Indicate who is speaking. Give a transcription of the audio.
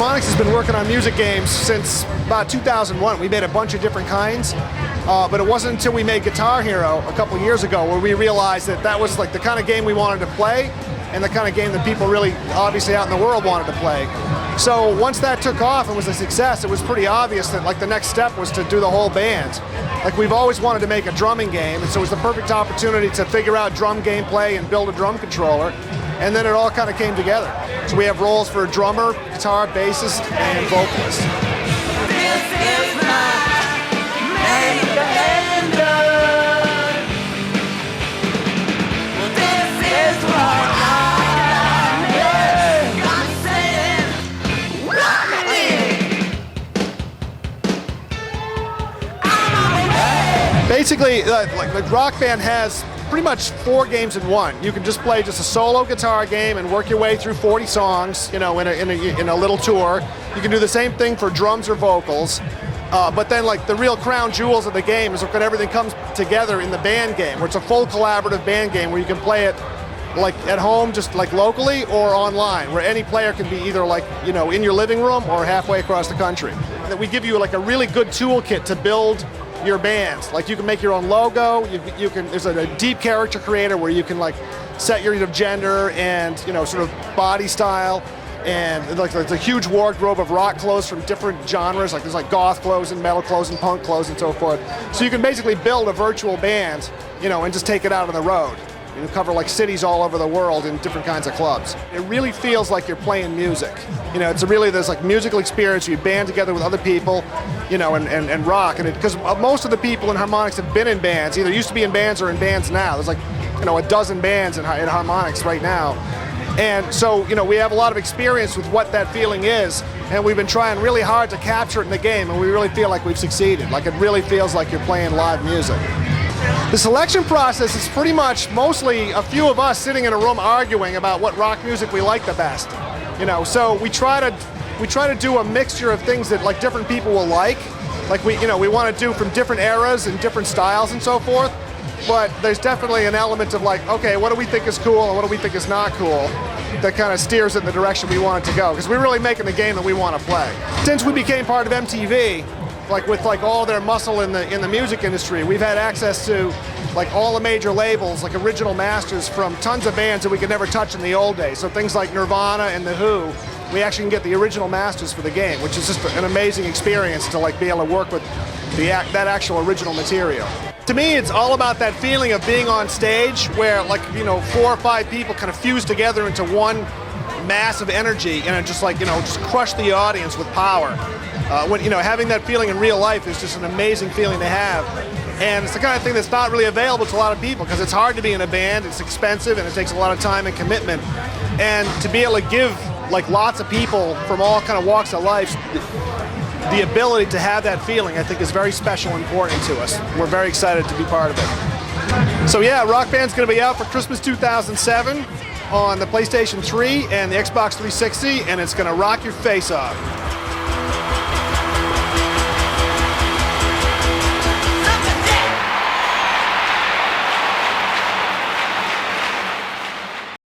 Speaker 1: Harmonix has been working on music games since about 2001. We made a bunch of different kinds, but it wasn't until we made Guitar Hero a couple years ago where we realized that that was like the kind of game we wanted to play and the kind of game that people really, obviously out in the world, wanted to play. So once that took off and was a success, it was pretty obvious that like the next step was to do the whole band. Like we've always wanted to make a drumming game, and so it was the perfect opportunity to figure out drum gameplay and build a drum controller, and then it all kind of came together. So we have roles for drummer, guitar, bassist, and vocalist.
Speaker 2: This is my make and done. This is what
Speaker 1: Basically, like Rock Band has pretty much 4 games in one. You can just play just a solo guitar game and work your way through 40 songs, you know, in a little tour. You can do the same thing for drums or vocals. But then like the real crown jewels of the game is when everything comes together in the band game, where it's a full collaborative band game where you can play it like at home, just like locally, or online, where any player can be either like, you know, in your living room or halfway across the country. That we give you like a really good toolkit to build your bands. Like you can make your own logo, you can, there's a deep character creator where you can like set your gender and, you know, sort of body style, and like there's a huge wardrobe of rock clothes from different genres, like there's like goth clothes and metal clothes and punk clothes and so forth. So you can basically build a virtual band, you know, and just take it out on the road. You cover like cities all over the world in different kinds of clubs. It really feels like you're playing music. You know, it's really this like musical experience. You band together with other people, you know, and rock. And because most of the people in Harmonix have been in bands, either used to be in bands or in bands now. There's like, you know, a dozen bands in Harmonix right now. And so, you know, we have a lot of experience with what that feeling is, and we've been trying really hard to capture it in the game, and we really feel like we've succeeded. Like it really feels like you're playing live music. The selection process is pretty much mostly a few of us sitting in a room arguing about what rock music we like the best. You know, so we try to do a mixture of things that like different people will like. Like we want to do from different eras and different styles and so forth. But there's definitely an element of like, okay, what do we think is cool and what do we think is not cool, that kind of steers it in the direction we want it to go, because we're really making the game that we want to play. Since we became part of MTV, like with like all their muscle in the music industry, we've had access to like all the major labels, like original masters from tons of bands that we could never touch in the old days. So things like Nirvana and The Who, we actually can get the original masters for the game, which is just an amazing experience to like be able to work with that actual original material. To me, it's all about that feeling of being on stage where like, you know, 4 or 5 people kind of fuse together into one massive energy and it just like, you know, just crush the audience with power. When, you know, having that feeling in real life is just an amazing feeling to have. And it's the kind of thing that's not really available to a lot of people because it's hard to be in a band, it's expensive, and it takes a lot of time and commitment. And to be able to give like lots of people from all kind of walks of life the ability to have that feeling, I think is very special and important to us. We're very excited to be part of it. So yeah, Rock Band's going to be out for Christmas 2007 on the PlayStation 3 and the Xbox 360, and it's going to rock your face off.